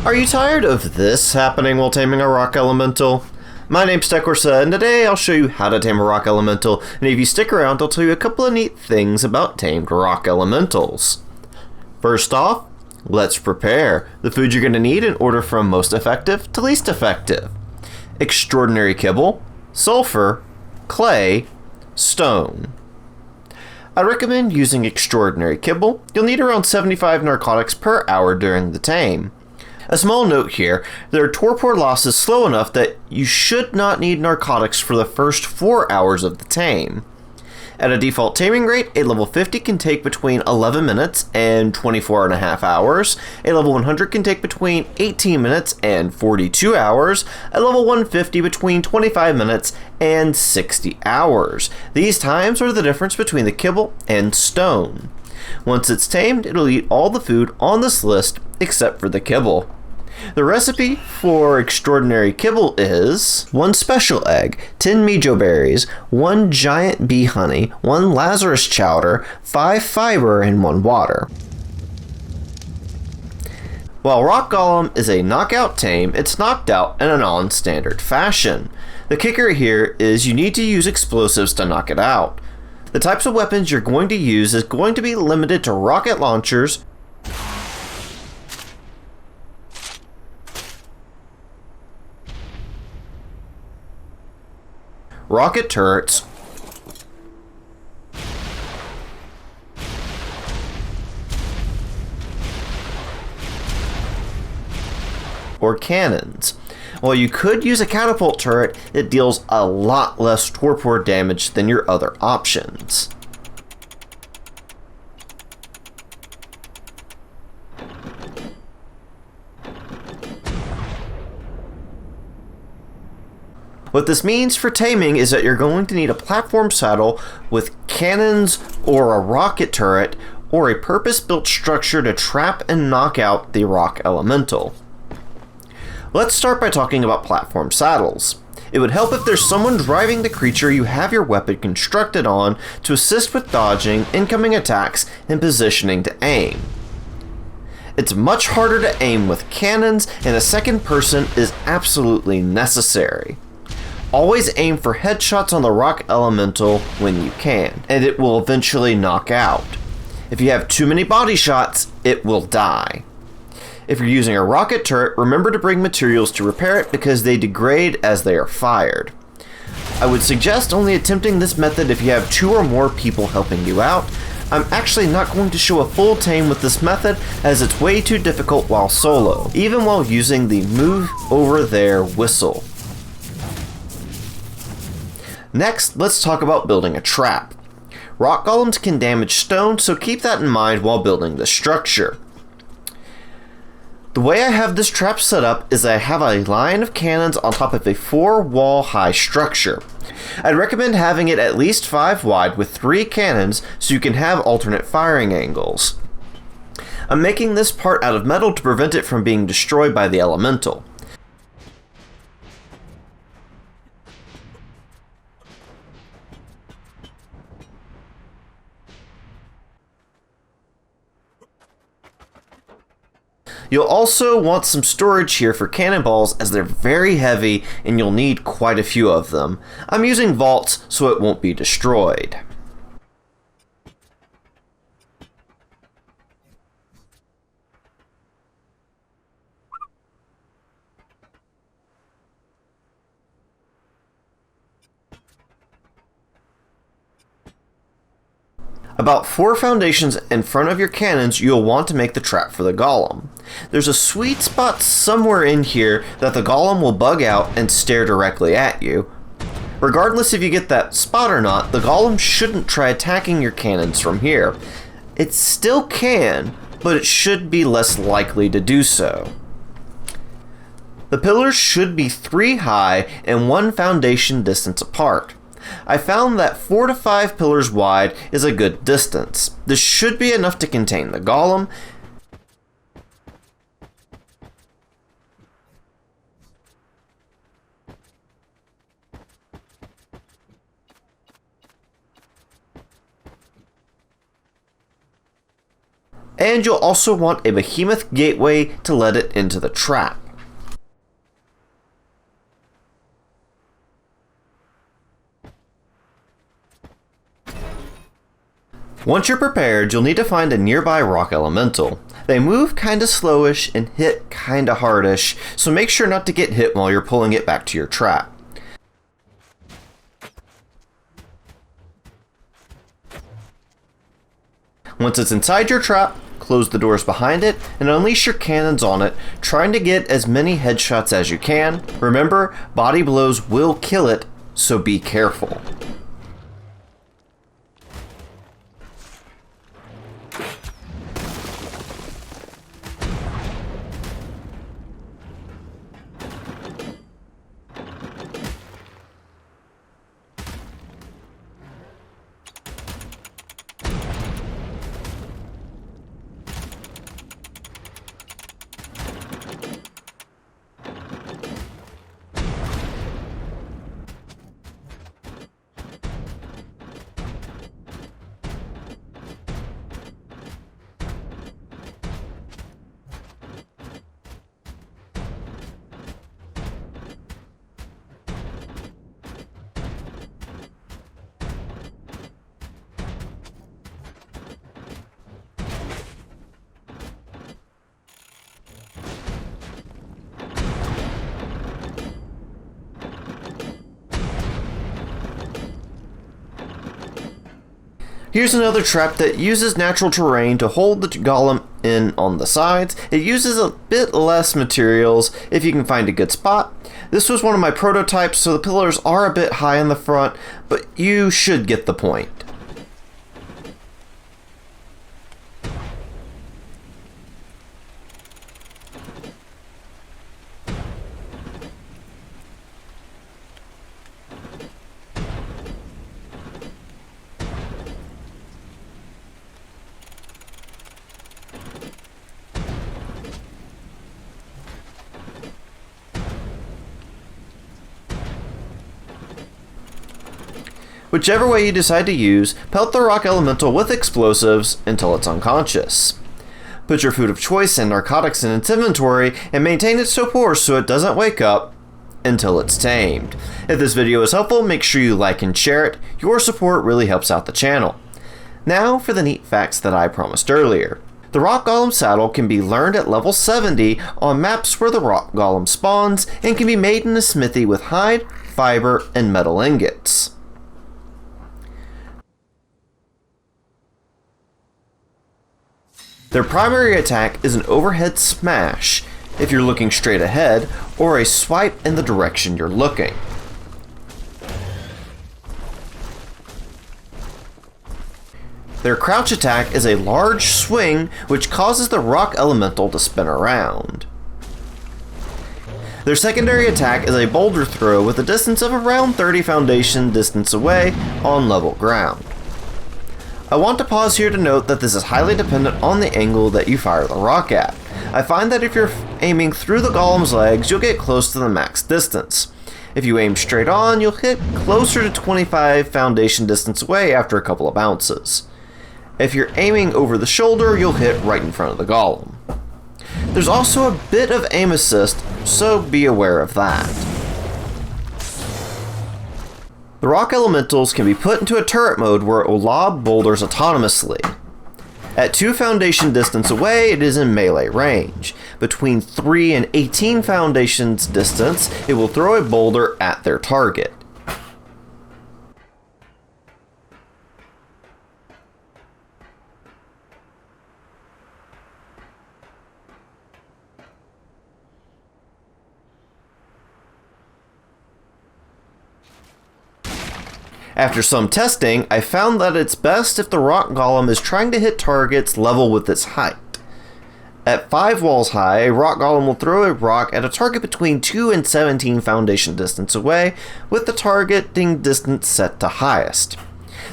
Are you tired of this happening while taming a rock elemental? My name's Tekorsa, and today I'll show you how to tame a rock elemental, and if you stick around I'll tell you a couple of neat things about tamed rock elementals. First off, let's prepare the food you're going to need in order from most effective to least effective. Extraordinary kibble, sulfur, clay, stone. I recommend using extraordinary kibble. You'll need around 75 narcotics per hour during the tame. A small note here, their torpor loss is slow enough that you should not need narcotics for the first 4 hours of the tame. At a default taming rate, a level 50 can take between 11 minutes and 24.5 hours, a level 100 can take between 18 minutes and 42 hours, a level 150 between 25 minutes and 60 hours. These times are the difference between the kibble and stone. Once it's tamed, it'll eat all the food on this list except for the kibble. The recipe for extraordinary kibble is 1 special egg, 10 mijo berries, 1 giant bee honey, 1 Lazarus chowder, 5 fiber, and 1 water. While Rock Golem is a knockout tame, it's knocked out in a non-standard fashion. The kicker here is you need to use explosives to knock it out. The types of weapons you're going to use is going to be limited to rocket launchers, rocket turrets, or cannons. While you could use a catapult turret, it deals a lot less torpor damage than your other options. What this means for taming is that you're going to need a platform saddle with cannons or a rocket turret or a purpose-built structure to trap and knock out the rock elemental. Let's start by talking about platform saddles. It would help if there's someone driving the creature you have your weapon constructed on to assist with dodging incoming attacks and positioning to aim. It's much harder to aim with cannons, and a second person is absolutely necessary. Always aim for headshots on the rock elemental when you can, and it will eventually knock out. If you have too many body shots, it will die. If you're using a rocket turret, remember to bring materials to repair it because they degrade as they are fired. I would suggest only attempting this method if you have 2 or more people helping you out. I'm actually not going to show a full tame with this method as it's way too difficult while solo, even while using the move over there whistle. Next, let's talk about building a trap. Rock golems can damage stone, so keep that in mind while building the structure. The way I have this trap set up is I have a line of cannons on top of a 4-wall high structure. I'd recommend having it at least 5 wide with 3 cannons so you can have alternate firing angles. I'm making this part out of metal to prevent it from being destroyed by the elemental. You'll also want some storage here for cannonballs as they're very heavy and you'll need quite a few of them. I'm using vaults so it won't be destroyed. About 4 foundations in front of your cannons, you'll want to make the trap for the golem. There's a sweet spot somewhere in here that the golem will bug out and stare directly at you. Regardless if you get that spot or not, the golem shouldn't try attacking your cannons from here. It still can, but it should be less likely to do so. The pillars should be 3 high and 1 foundation distance apart. I found that 4 to 5 pillars wide is a good distance. This should be enough to contain the golem. And you'll also want a behemoth gateway to let it into the trap. Once you're prepared, you'll need to find a nearby rock elemental. They move kinda slowish and hit kinda hardish, so make sure not to get hit while you're pulling it back to your trap. Once it's inside your trap, close the doors behind it and unleash your cannons on it, trying to get as many headshots as you can. Remember, body blows will kill it, so be careful. Here's another trap that uses natural terrain to hold the golem in on the sides. It uses a bit less materials if you can find a good spot. This was one of my prototypes, so the pillars are a bit high in the front, but you should get the point. Whichever way you decide to use, pelt the rock elemental with explosives until it's unconscious. Put your food of choice and narcotics in its inventory and maintain its torpor so it doesn't wake up until it's tamed. If this video is helpful, make sure you like and share it. Your support really helps out the channel. Now for the neat facts that I promised earlier. The rock golem saddle can be learned at level 70 on maps where the rock golem spawns and can be made in a smithy with hide, fiber, and metal ingots. Their primary attack is an overhead smash if you're looking straight ahead, or a swipe in the direction you're looking. Their crouch attack is a large swing which causes the rock elemental to spin around. Their secondary attack is a boulder throw with a distance of around 30 foundation distance away on level ground. I want to pause here to note that this is highly dependent on the angle that you fire the rock at. I find that if you're aiming through the golem's legs, you'll get close to the max distance. If you aim straight on, you'll hit closer to 25 foundation distance away after a couple of bounces. If you're aiming over the shoulder, you'll hit right in front of the golem. There's also a bit of aim assist, so be aware of that. The rock elementals can be put into a turret mode where it will lob boulders autonomously. At 2 foundation distance away, it is in melee range. Between 3 and 18 foundations distance, it will throw a boulder at their target. After some testing, I found that it's best if the rock golem is trying to hit targets level with its height. At 5 walls high, a rock golem will throw a rock at a target between 2 and 17 foundation distance away, with the targeting distance set to highest.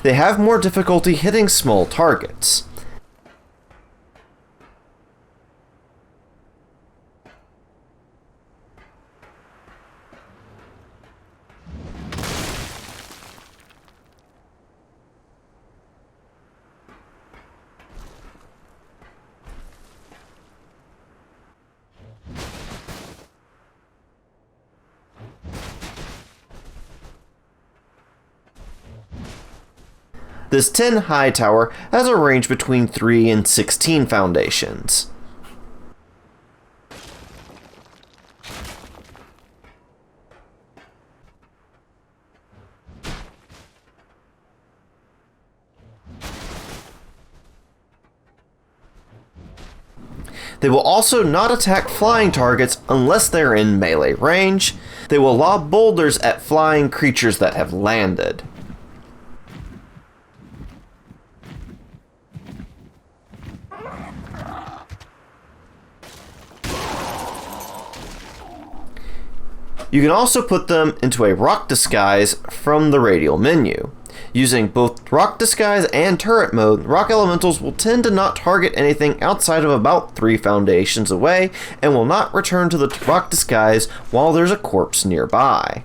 They have more difficulty hitting small targets. This 10 high tower has a range between 3 and 16 foundations. They will also not attack flying targets unless they're in melee range. They will lob boulders at flying creatures that have landed. You can also put them into a rock disguise from the radial menu. Using both rock disguise and turret mode, rock elementals will tend to not target anything outside of about 3 foundations away and will not return to the rock disguise while there's a corpse nearby.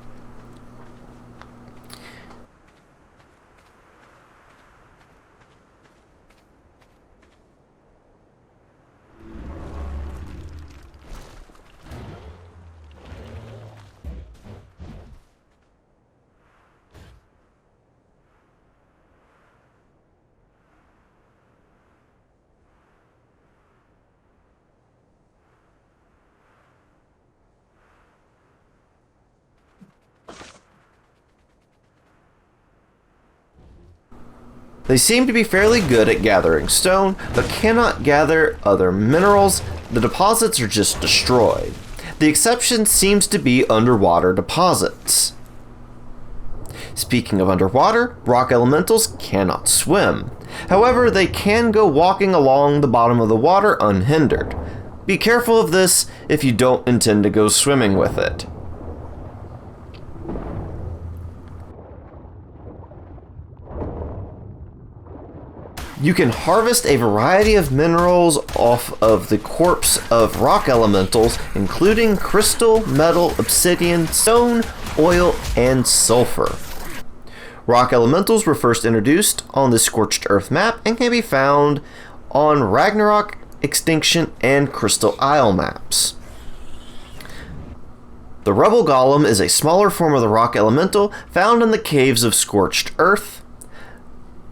They seem to be fairly good at gathering stone, but cannot gather other minerals. The deposits are just destroyed. The exception seems to be underwater deposits. Speaking of underwater, rock elementals cannot swim. However, they can go walking along the bottom of the water unhindered. Be careful of this if you don't intend to go swimming with it. You can harvest a variety of minerals off of the corpse of rock elementals, including crystal, metal, obsidian, stone, oil, and sulfur. Rock elementals were first introduced on the Scorched Earth map and can be found on Ragnarok, Extinction, and Crystal Isle maps. The Rebel Golem is a smaller form of the rock elemental found in the caves of Scorched Earth.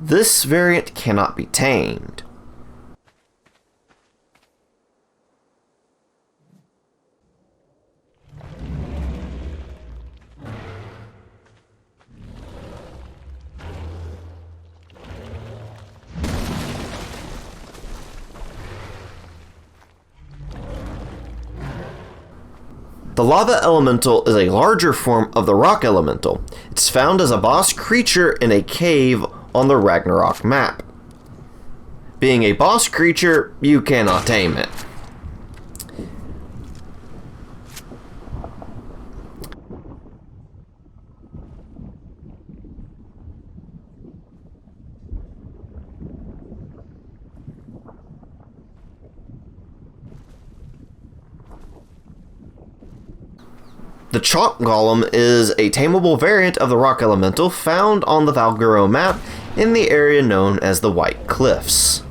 This variant cannot be tamed. The Lava Elemental is a larger form of the Rock Elemental. It's found as a boss creature in a cave on the Ragnarok map. Being a boss creature, you cannot tame it. The Chalk Golem is a tameable variant of the Rock Elemental found on the Valguro map in the area known as the White Cliffs.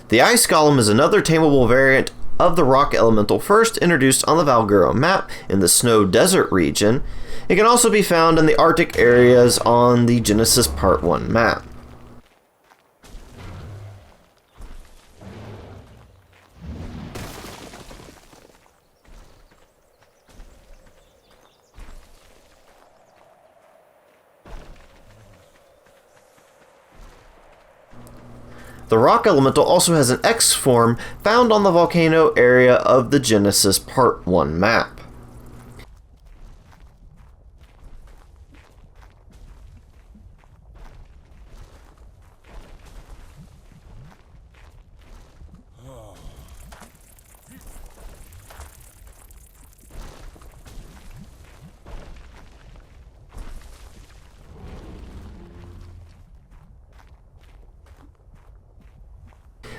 The Ice Golem is another tameable variant of the Rock Elemental first introduced on the Valguro map in the Snow Desert region. It can also be found in the Arctic areas on the Genesis Part 1 map. The Rock Elemental also has an X form found on the volcano area of the Genesis Part 1 map.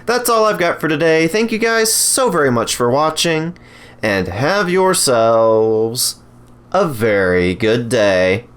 That's all I've got for today. Thank you guys so very much for watching, and have yourselves a very good day.